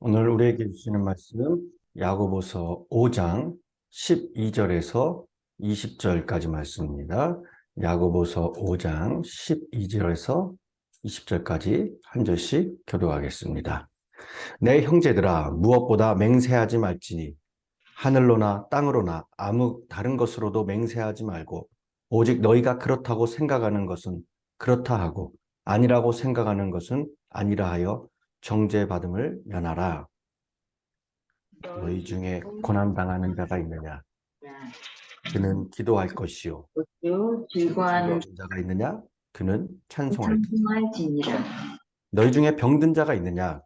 오늘 우리에게 주시는 말씀은 야고보서 5장 12절에서 20절까지 말씀입니다. 야고보서 5장 12절에서 20절까지 한 절씩 교독하겠습니다. 내 형제들아, 무엇보다 맹세하지 말지니 하늘로나 땅으로나 아무 다른 것으로도 맹세하지 말고 오직 너희가 그렇다고 생각하는 것은 그렇다 하고 아니라고 생각하는 것은 아니라 하여 정죄받음을 면하라. 너희 중에 고난당하는 자가 있느냐? 그는 기도할 것이요. 즐거워하는 자가 있느냐? 그는 찬송할 것이요. 찬송할지니라. 너희 중에 병든 자가 있느냐?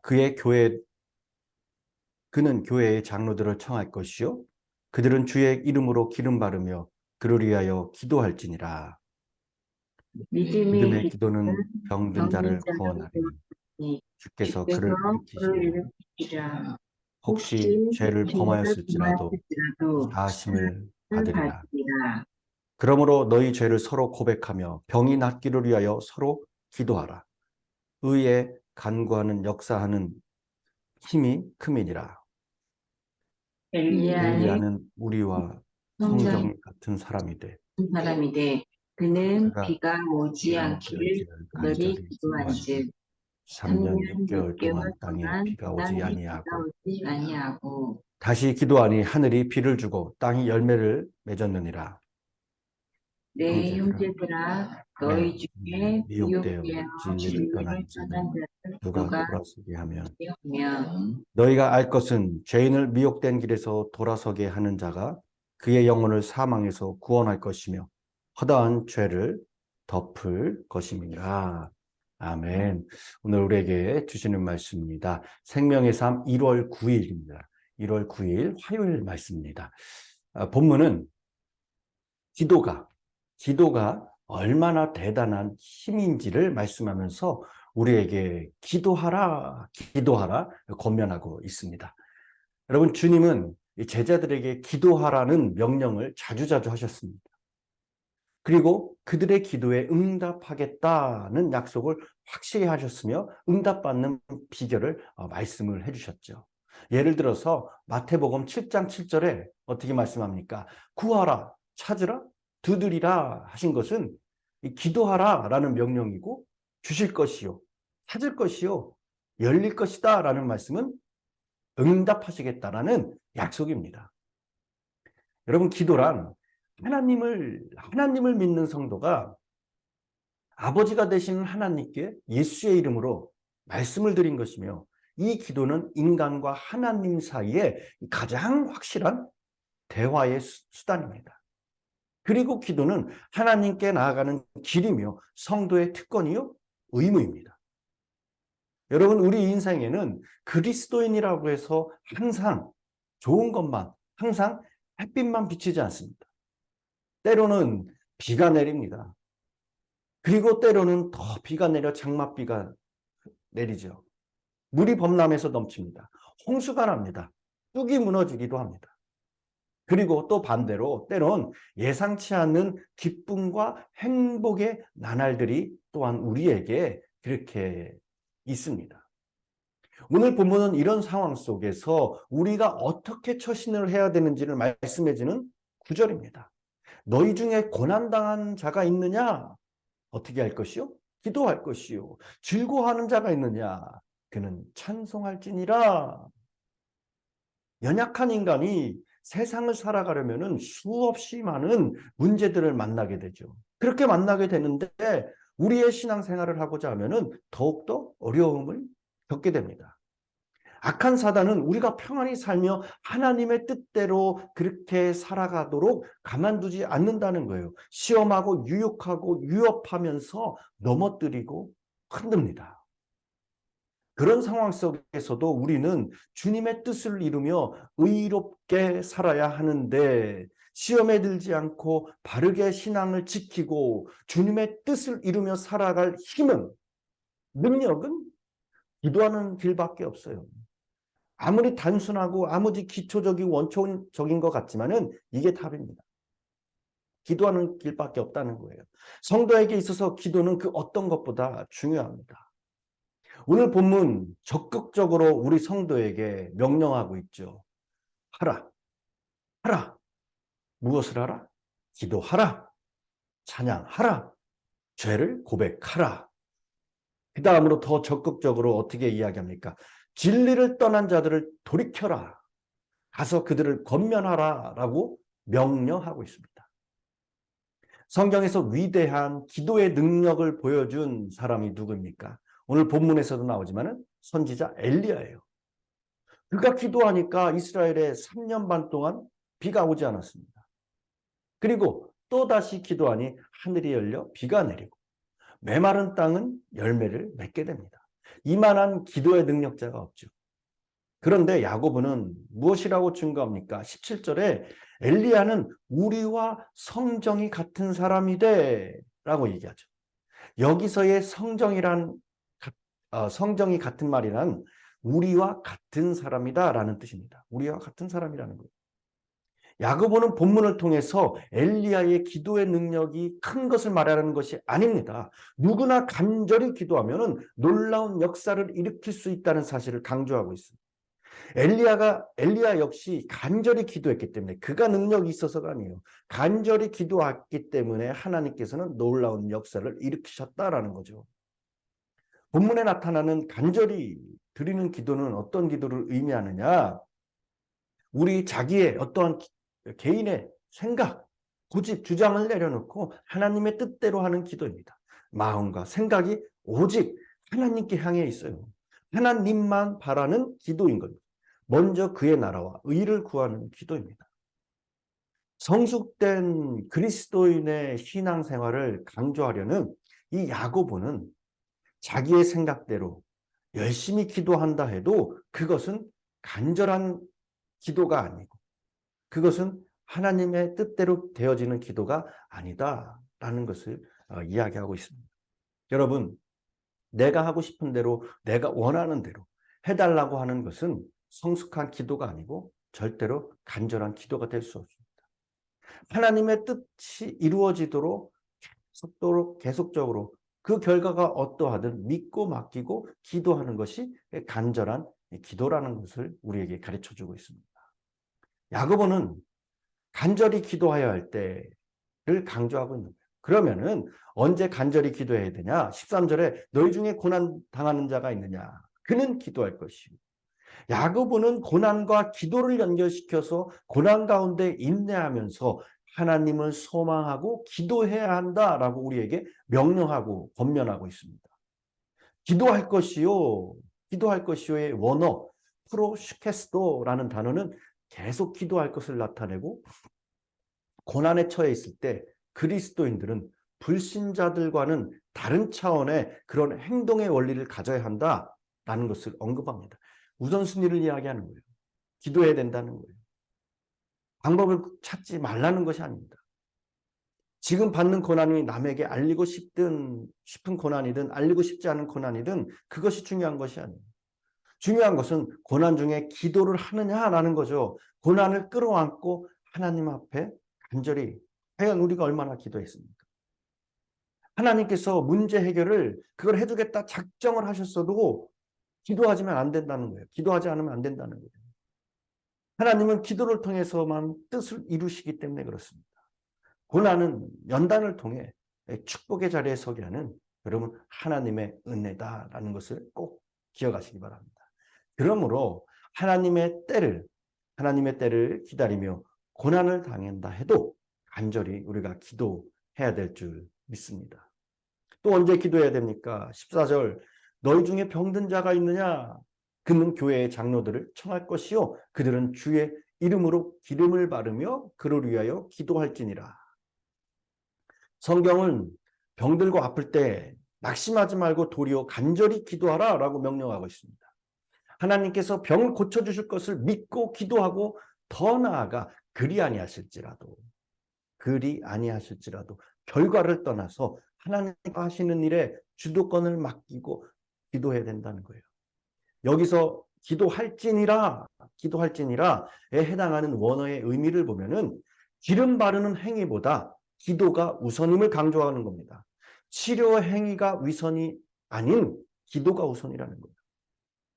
그는 교회의 장로들을 청할 것이요. 그들은 주의 이름으로 기름 바르며 그를 위하여 기도할지니라. 믿음의 기도는 병든 자를 구원하리니 주께서 그를 일으키시리라. 혹시 죄를 범하였을지라도 사하심을 받으리라. 그러므로 너희 죄를 서로 고백하며 병이 낫기를 위하여 서로 기도하라. 의에 간구하는 역사하는 힘이 큼이니라. 엘리야는 우리와 성경 같은 사람이 돼. 그는 비가 오지 않기를 너희 기도한즉 3년 6개월 동안 땅에 비가 오지 아니하고 다시 기도하니 하늘이 비를 주고 땅이 열매를 맺었느니라. 내 형제들아, 너희 중에 미혹되어 진리를 떠난 자는 누가 돌아서게 하면 너희가 알 것은 죄인을 미혹된 길에서 돌아서게 하는 자가 그의 영혼을 사망에서 구원할 것이며 허다한 죄를 덮을 것임이니라. 아멘. 오늘 우리에게 주시는 말씀입니다. 생명의 삶 1월 9일입니다. 1월 9일 화요일 말씀입니다. 본문은 기도가 얼마나 대단한 힘인지를 말씀하면서 우리에게 기도하라 권면하고 있습니다. 여러분, 주님은 제자들에게 기도하라는 명령을 자주자주 하셨습니다. 그리고 그들의 기도에 응답하겠다는 약속을 확실히 하셨으며 응답받는 비결을 말씀을 해주셨죠. 예를 들어서 마태복음 7장 7절에 어떻게 말씀합니까? 구하라, 찾으라, 두드리라 하신 것은 기도하라 라는 명령이고 주실 것이요, 찾을 것이요, 열릴 것이다 라는 말씀은 응답하시겠다라는 약속입니다. 여러분, 기도란 하나님을 믿는 성도가 아버지가 되시는 하나님께 예수의 이름으로 말씀을 드린 것이며, 이 기도는 인간과 하나님 사이에 가장 확실한 대화의 수단입니다. 그리고 기도는 하나님께 나아가는 길이며 성도의 특권이요 의무입니다. 여러분, 우리 인생에는 그리스도인이라고 해서 항상 좋은 것만, 항상 햇빛만 비치지 않습니다. 때로는 비가 내립니다. 그리고 때로는 더 비가 내려 장맛비가 내리죠. 물이 범람해서 넘칩니다. 홍수가 납니다. 뚝이 무너지기도 합니다. 그리고 또 반대로 때론 예상치 않는 기쁨과 행복의 나날들이 또한 우리에게 그렇게 있습니다. 오늘 본문은 이런 상황 속에서 우리가 어떻게 처신을 해야 되는지를 말씀해 주는 구절입니다. 너희 중에 고난당한 자가 있느냐? 어떻게 할 것이요? 기도할 것이요. 즐거워하는 자가 있느냐? 그는 찬송할지니라. 연약한 인간이 세상을 살아가려면 수없이 많은 문제들을 만나게 되죠. 그렇게 만나게 되는데 우리의 신앙생활을 하고자 하면 더욱더 어려움을 겪게 됩니다. 악한 사단은 우리가 평안히 살며 하나님의 뜻대로 그렇게 살아가도록 가만두지 않는다는 거예요. 시험하고 유혹하고 위협하면서 넘어뜨리고 흔듭니다. 그런 상황 속에서도 우리는 주님의 뜻을 이루며 의롭게 살아야 하는데, 시험에 들지 않고 바르게 신앙을 지키고 주님의 뜻을 이루며 살아갈 힘은, 능력은 기도하는 길밖에 없어요. 아무리 단순하고 아무리 기초적이고 원초적인 것 같지만은 이게 답입니다. 기도하는 길밖에 없다는 거예요. 성도에게 있어서 기도는 그 어떤 것보다 중요합니다. 오늘 본문 적극적으로 우리 성도에게 명령하고 있죠. 하라, 하라. 무엇을 하라? 기도하라, 찬양하라, 죄를 고백하라. 그 다음으로 더 적극적으로 어떻게 이야기합니까? 진리를 떠난 자들을 돌이켜라. 가서 그들을 권면하라 라고 명령하고 있습니다. 성경에서 위대한 기도의 능력을 보여준 사람이 누구입니까? 오늘 본문에서도 나오지만 선지자 엘리야예요. 그가 기도하니까 이스라엘에 3년 반 동안 비가 오지 않았습니다. 그리고 또다시 기도하니 하늘이 열려 비가 내리고 메마른 땅은 열매를 맺게 됩니다. 이만한 기도의 능력자가 없죠. 그런데 야고보는 무엇이라고 증거합니까? 17절에 엘리야는 우리와 성정이 같은 사람이돼 라고 얘기하죠. 여기서의 성정이 같은 말이란 우리와 같은 사람이다 라는 뜻입니다. 우리와 같은 사람이라는 거예요. 야고보는 본문을 통해서 엘리야의 기도의 능력이 큰 것을 말하는 것이 아닙니다. 누구나 간절히 기도하면 놀라운 역사를 일으킬 수 있다는 사실을 강조하고 있습니다. 엘리야 역시 간절히 기도했기 때문에, 그가 능력이 있어서가 아니에요. 간절히 기도했기 때문에 하나님께서는 놀라운 역사를 일으키셨다라는 거죠. 본문에 나타나는 간절히 드리는 기도는 어떤 기도를 의미하느냐? 우리 자기의 어떠한 개인의 생각, 고집, 주장을 내려놓고 하나님의 뜻대로 하는 기도입니다. 마음과 생각이 오직 하나님께 향해 있어요. 하나님만 바라는 기도인 겁니다. 먼저 그의 나라와 의를 구하는 기도입니다. 성숙된 그리스도인의 신앙생활을 강조하려는 이 야고보는 자기의 생각대로 열심히 기도한다 해도 그것은 간절한 기도가 아니고, 그것은 하나님의 뜻대로 되어지는 기도가 아니다라는 것을 이야기하고 있습니다. 여러분, 내가 하고 싶은 대로, 내가 원하는 대로 해달라고 하는 것은 성숙한 기도가 아니고 절대로 간절한 기도가 될 수 없습니다. 하나님의 뜻이 이루어지도록 계속적으로 그 결과가 어떠하든 믿고 맡기고 기도하는 것이 간절한 기도라는 것을 우리에게 가르쳐주고 있습니다. 야고보는 간절히 기도해야 할 때를 강조하고 있는 거예요. 그러면은 언제 간절히 기도해야 되냐? 13절에 너희 중에 고난 당하는 자가 있느냐? 그는 기도할 것이요. 야고보는 고난과 기도를 연결시켜서 고난 가운데 인내하면서 하나님을 소망하고 기도해야 한다라고 우리에게 명령하고 권면하고 있습니다. 기도할 것이요. 기도할 것이요의 원어 프로슈케스도라는 단어는 계속 기도할 것을 나타내고, 고난에 처해 있을 때 그리스도인들은 불신자들과는 다른 차원의 그런 행동의 원리를 가져야 한다라는 것을 언급합니다. 우선순위를 이야기하는 거예요. 기도해야 된다는 거예요. 방법을 찾지 말라는 것이 아닙니다. 지금 받는 고난이 남에게 알리고 싶은 고난이든 알리고 싶지 않은 고난이든 그것이 중요한 것이 아니에요. 중요한 것은 고난 중에 기도를 하느냐라는 거죠. 고난을 끌어안고 하나님 앞에 간절히, 과연 우리가 얼마나 기도했습니까? 하나님께서 문제 해결을 그걸 해주겠다 작정을 하셨어도 기도하지면 안 된다는 거예요. 기도하지 않으면 안 된다는 거예요. 하나님은 기도를 통해서만 뜻을 이루시기 때문에 그렇습니다. 고난은 연단을 통해 축복의 자리에 서게 하는, 여러분, 하나님의 은혜다라는 것을 꼭 기억하시기 바랍니다. 그러므로 하나님의 때를 기다리며 고난을 당한다 해도 간절히 우리가 기도해야 될 줄 믿습니다. 또 언제 기도해야 됩니까? 14절, 너희 중에 병든 자가 있느냐? 그는 교회의 장로들을 청할 것이요 그들은 주의 이름으로 기름을 바르며 그를 위하여 기도할지니라. 성경은 병들고 아플 때 낙심하지 말고 도리어 간절히 기도하라 라고 명령하고 있습니다. 하나님께서 병을 고쳐주실 것을 믿고 기도하고, 더 나아가 그리 아니하실지라도 결과를 떠나서 하나님과 하시는 일에 주도권을 맡기고 기도해야 된다는 거예요. 여기서 기도할지니라에 해당하는 원어의 의미를 보면은 기름 바르는 행위보다 기도가 우선임을 강조하는 겁니다. 치료 행위가 위선이 아닌 기도가 우선이라는 거예요.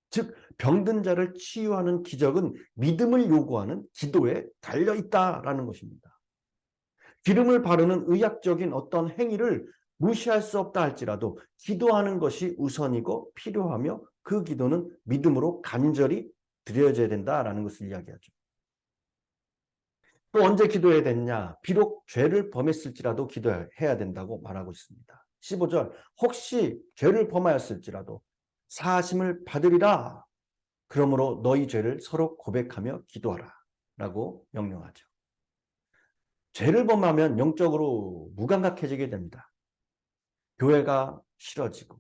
즉 병든 자를 치유하는 기적은 믿음을 요구하는 기도에 달려있다라는 것입니다. 기름을 바르는 의학적인 어떤 행위를 무시할 수 없다 할지라도 기도하는 것이 우선이고 필요하며 그 기도는 믿음으로 간절히 드려져야 된다라는 것을 이야기하죠. 또 언제 기도해야 되느냐? 비록 죄를 범했을지라도 기도해야 된다고 말하고 있습니다. 15절 혹시 죄를 범하였을지라도 사하심을 받으리라. 그러므로 너희 죄를 서로 고백하며 기도하라 라고 명령하죠. 죄를 범하면 영적으로 무감각해지게 됩니다. 교회가 싫어지고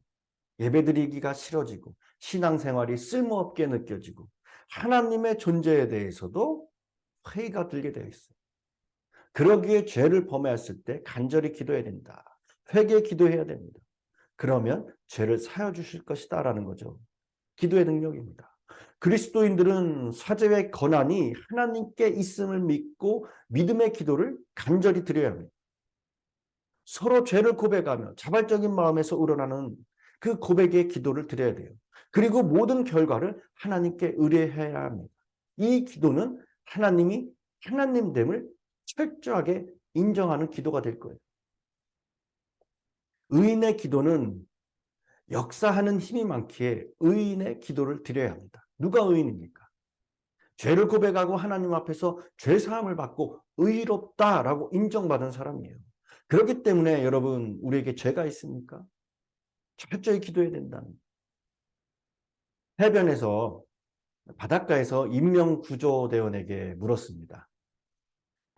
예배드리기가 싫어지고 신앙생활이 쓸모없게 느껴지고 하나님의 존재에 대해서도 회의가 들게 되어 있어요. 그러기에 죄를 범했을 때 간절히 기도해야 된다. 회개 기도해야 됩니다. 그러면 죄를 사여 주실 것이다 라는 거죠. 기도의 능력입니다. 그리스도인들은 사죄의 권한이 하나님께 있음을 믿고 믿음의 기도를 간절히 드려야 합니다. 서로 죄를 고백하며 자발적인 마음에서 우러나는 그 고백의 기도를 드려야 돼요. 그리고 모든 결과를 하나님께 의뢰해야 합니다. 이 기도는 하나님이 하나님됨을 철저하게 인정하는 기도가 될 거예요. 의인의 기도는 역사하는 힘이 많기에 의인의 기도를 드려야 합니다. 누가 의인입니까? 죄를 고백하고 하나님 앞에서 죄사함을 받고 의롭다라고 인정받은 사람이에요. 그렇기 때문에 여러분 우리에게 죄가 있습니까? 철저히 기도해야 된다는. 해변에서 바닷가에서 인명구조대원에게 물었습니다.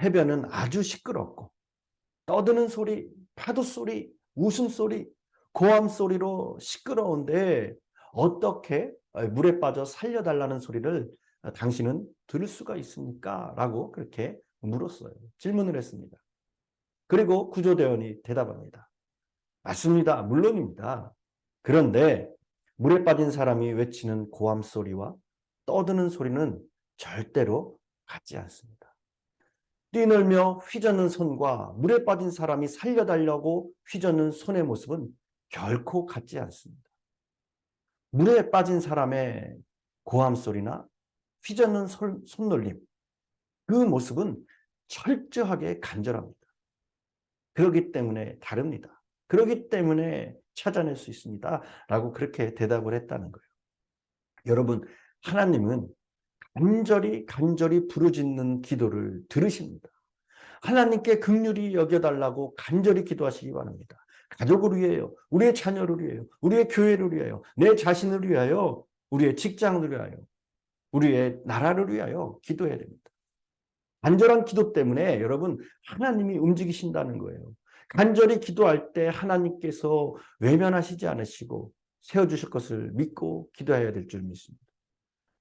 해변은 아주 시끄럽고 떠드는 소리, 파도 소리, 웃음소리, 고함 소리로 시끄러운데 어떻게 물에 빠져 살려달라는 소리를 당신은 들을 수가 있습니까? 라고 그렇게 물었어요. 질문을 했습니다. 그리고 구조대원이 대답합니다. 맞습니다. 물론입니다. 그런데 물에 빠진 사람이 외치는 고함 소리와 떠드는 소리는 절대로 같지 않습니다. 뛰놀며 휘젓는 손과 물에 빠진 사람이 살려달라고 휘젓는 손의 모습은 결코 같지 않습니다. 물에 빠진 사람의 고함 소리나 휘젓는 손놀림, 그 모습은 철저하게 간절합니다. 그렇기 때문에 다릅니다. 그렇기 때문에 찾아낼 수 있습니다. 라고 그렇게 대답을 했다는 거예요. 여러분, 하나님은 간절히 부르짖는 기도를 들으십니다. 하나님께 긍휼히 여겨달라고 간절히 기도하시기 바랍니다. 가족을 위하여, 우리의 자녀를 위하여, 우리의 교회를 위하여, 내 자신을 위하여, 우리의 직장을 위하여, 우리의 나라를 위하여 기도해야 됩니다. 간절한 기도 때문에 여러분 하나님이 움직이신다는 거예요. 간절히 기도할 때 하나님께서 외면하시지 않으시고 세워주실 것을 믿고 기도해야 될 줄 믿습니다.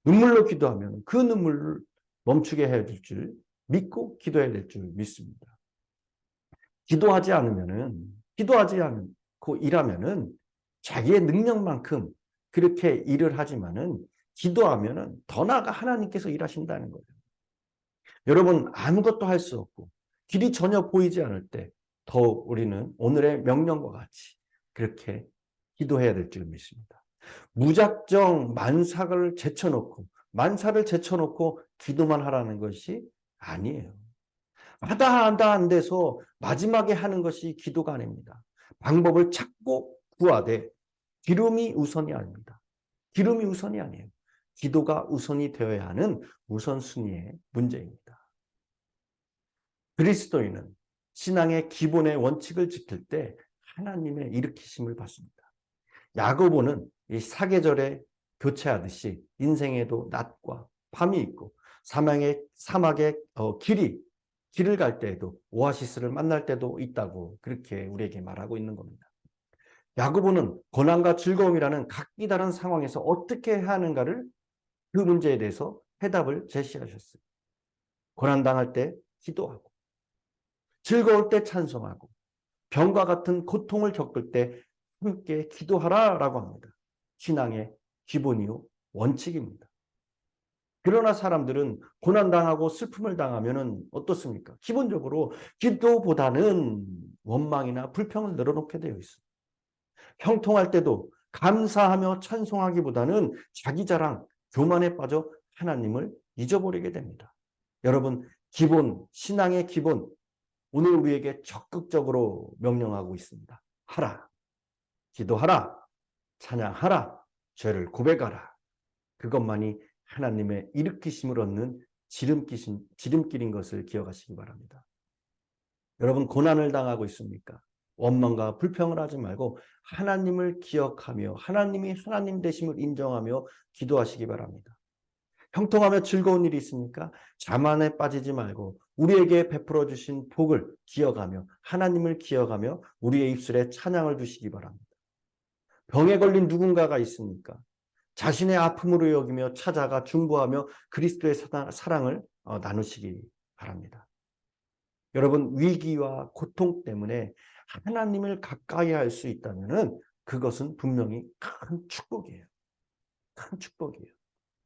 눈물로 기도하면 그 눈물을 멈추게 해야 될 줄 믿고 기도해야 될 줄 믿습니다. 기도하지 않고 일하면은 자기의 능력만큼 그렇게 일을 하지만은 기도하면은 더 나아가 하나님께서 일하신다는 거예요. 여러분 아무것도 할 수 없고 길이 전혀 보이지 않을 때 더욱 우리는 오늘의 명령과 같이 그렇게 기도해야 될 줄 믿습니다. 무작정 만사를 제쳐놓고 기도만 하라는 것이 아니에요. 하다 안 돼서 마지막에 하는 것이 기도가 아닙니다. 방법을 찾고 구하되 기름이 우선이 아닙니다. 기름이 우선이 아니에요. 기도가 우선이 되어야 하는 우선순위의 문제입니다. 그리스도인은 신앙의 기본의 원칙을 지킬 때 하나님의 일으키심을 받습니다. 야고보는 이 사계절에 교체하듯이 인생에도 낮과 밤이 있고 사막의 길을 갈 때에도 오아시스를 만날 때도 있다고 그렇게 우리에게 말하고 있는 겁니다. 야고보는 고난과 즐거움이라는 각기 다른 상황에서 어떻게 해야 하는가를 그 문제에 대해서 해답을 제시하셨어요. 고난당할 때 기도하고 즐거울 때 찬송하고 병과 같은 고통을 겪을 때 함께 기도하라라고 합니다. 신앙의 기본이요 원칙입니다. 그러나 사람들은 고난당하고 슬픔을 당하면 어떻습니까? 기본적으로 기도보다는 원망이나 불평을 늘어놓게 되어 있습니다. 형통할 때도 감사하며 찬송하기보다는 자기 자랑, 교만에 빠져 하나님을 잊어버리게 됩니다. 여러분, 기본, 신앙의 기본, 오늘 우리에게 적극적으로 명령하고 있습니다. 하라, 기도하라, 찬양하라, 죄를 고백하라. 그것만이 하나님의 일으키심을 얻는 지름길인 것을 기억하시기 바랍니다. 여러분, 고난을 당하고 있습니까? 원망과 불평을 하지 말고 하나님을 기억하며 하나님이 하나님 되심을 인정하며 기도하시기 바랍니다. 형통하며 즐거운 일이 있습니까? 자만에 빠지지 말고 우리에게 베풀어 주신 복을 기억하며 하나님을 기억하며 우리의 입술에 찬양을 두시기 바랍니다. 병에 걸린 누군가가 있습니까? 자신의 아픔으로 여기며 찾아가 중보하며 그리스도의 사랑을 나누시기 바랍니다. 여러분, 위기와 고통 때문에 하나님을 가까이 할 수 있다면 그것은 분명히 큰 축복이에요. 큰 축복이에요.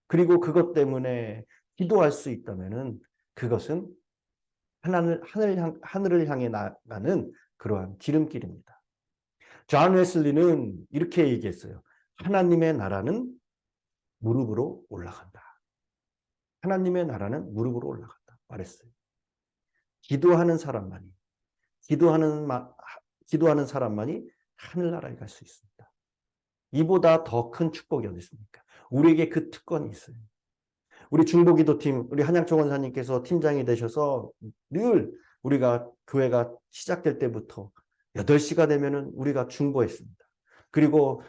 그리고 그것 때문에 기도할 수 있다면 그것은 하늘을 향해 나가는 그러한 지름길입니다. 존 웨슬리는 이렇게 얘기했어요. 하나님의 나라는 무릎으로 올라간다. 하나님의 나라는 무릎으로 올라간다 말했어요. 기도하는 사람만이 하늘나라에 갈 수 있습니다. 이보다 더 큰 축복이 어디 있습니까? 우리에게 그 특권이 있어요. 우리 중보기도팀, 우리 한양총 원사님께서 팀장이 되셔서 늘 우리가 교회가 시작될 때부터 8시가 되면은 우리가 중보했습니다. 그리고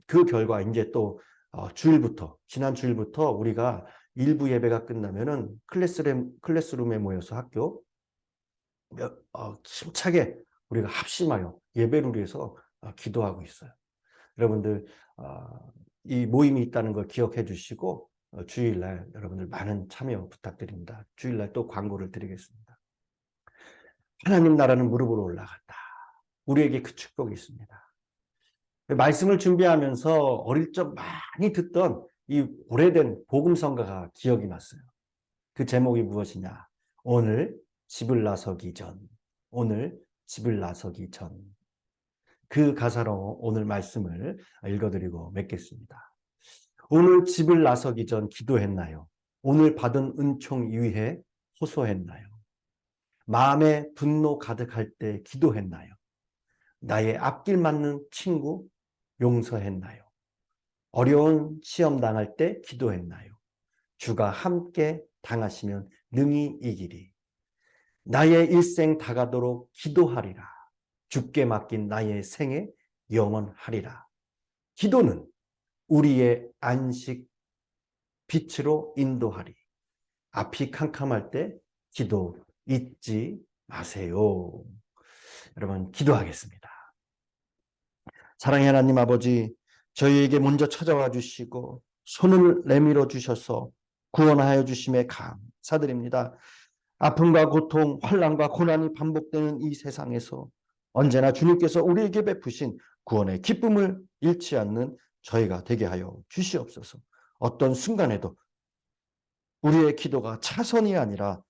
그 결과 이제 또 지난 주일부터 우리가 일부 예배가 끝나면은 클래스룸에 모여서 학교 힘차게 우리가 합심하여 예배를 위해서 기도하고 있어요. 여러분들 이 모임이 있다는 걸 기억해 주시고 주일날 여러분들 많은 참여 부탁드립니다. 주일날 또 광고를 드리겠습니다. 하나님 나라는 무릎으로 올라간다. 우리에게 그 축복이 있습니다. 말씀을 준비하면서 어릴 적 많이 듣던 이 오래된 복음성가가 기억이 났어요. 그 제목이 무엇이냐? 오늘 집을 나서기 전. 오늘 집을 나서기 전. 그 가사로 오늘 말씀을 읽어드리고 맺겠습니다. 오늘 집을 나서기 전 기도했나요? 오늘 받은 은총 위해 호소했나요? 마음에 분노 가득할 때 기도했나요? 나의 앞길 맞는 친구 용서했나요? 어려운 시험 당할 때 기도했나요? 주가 함께 당하시면 능히 이기리. 나의 일생 다가도록 기도하리라. 주께 맡긴 나의 생에 영원하리라. 기도는 우리의 안식 빛으로 인도하리. 앞이 캄캄할 때 기도 잊지 마세요. 여러분, 기도하겠습니다. 사랑의 하나님 아버지, 저희에게 먼저 찾아와 주시고 손을 내밀어 주셔서 구원하여 주심에 감사드립니다. 아픔과 고통, 환난과 고난이 반복되는 이 세상에서 언제나 주님께서 우리에게 베푸신 구원의 기쁨을 잃지 않는 저희가 되게 하여 주시옵소서. 어떤 순간에도 우리의 기도가 차선이 아니라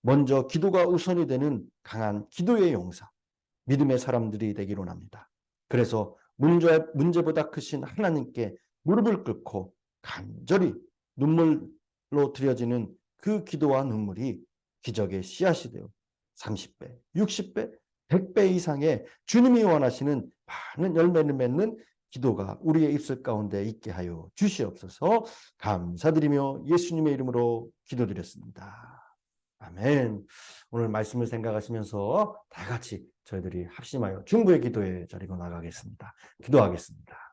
먼저 기도가 우선이 되는 강한 기도의 용사, 믿음의 사람들이 되기로 합니다. 그래서 문제보다 크신 하나님께 무릎을 꿇고 간절히 눈물로 드려지는 그 기도와 눈물이 기적의 씨앗이 되어 30배, 60배, 100배 이상의 주님이 원하시는 많은 열매를 맺는 기도가 우리의 입술 가운데 있게 하여 주시옵소서. 감사드리며 예수님의 이름으로 기도드렸습니다. 아멘. 오늘 말씀을 생각하시면서 다 같이 저희들이 합심하여 중보의 기도의 자리로 나가겠습니다. 기도하겠습니다.